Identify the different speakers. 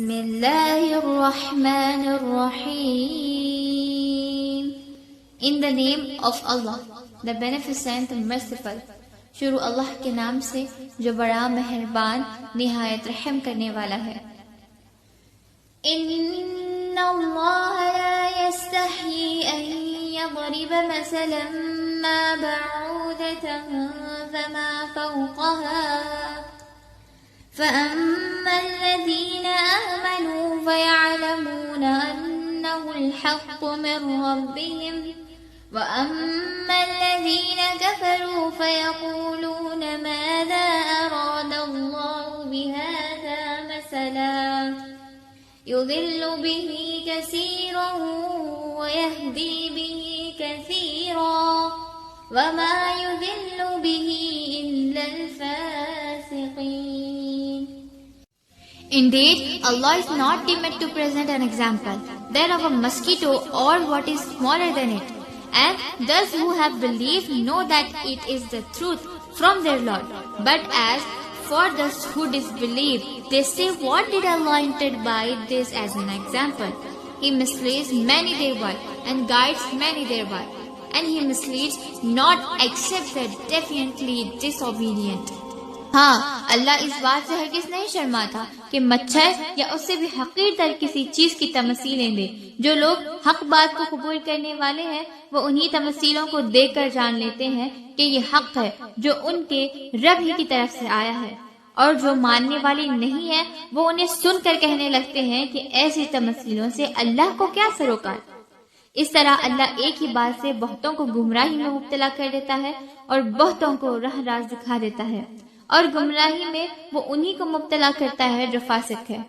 Speaker 1: Bismillahir Rahmanir Rahim. In the name of Allah, the Beneficent and Merciful. شروع اللہ کے نام سے جو بڑا مہربان نہایت رحم کرنے والا ہے. ان اللہ لا يستحيي ان يضرب مثلا ما بعوضة فما فوقها فأما الذين آمنوا فيعلمون أنه الحق من ربهم وأما الذين كفروا فيقولون ماذا أراد الله بهذا مثلا يضل به كثيرا ويهدي به كثيرا وما يضل به إلا الفاسقين.
Speaker 2: Indeed, Allah is not timid to present an example thereof a mosquito or what is smaller than it. And those who have believed know that it is the truth from their Lord. But as for those who disbelieve, they say, what did Allah intend by this as an example? He misleads many thereby and guides many thereby. And He misleads not except the defiantly disobedient. ہاں، اللہ اس بات سے ہرگز نہیں شرماتا کہ مچھر یا اس سے بھی حقیر تر کسی چیز کی تمثیلیں دے. جو لوگ حق بات کو قبول کرنے والے ہیں وہ انہی تمثیلوں کو دیکھ کر جان لیتے ہیں کہ یہ حق ہے جو ان کے رب ہی کی طرف سے آیا ہے، اور جو ماننے والی نہیں ہے وہ انہیں سن کر کہنے لگتے ہیں کہ ایسی تمثیلوں سے اللہ کو کیا سروکار. اس طرح اللہ ایک ہی بات سے بہتوں کو گمراہی میں مبتلا کر دیتا ہے اور بہتوں کو راہ راست دکھا دیتا ہے، اور گمراہی میں وہ انہی کو مبتلا کرتا ہے جو فاسق ہے.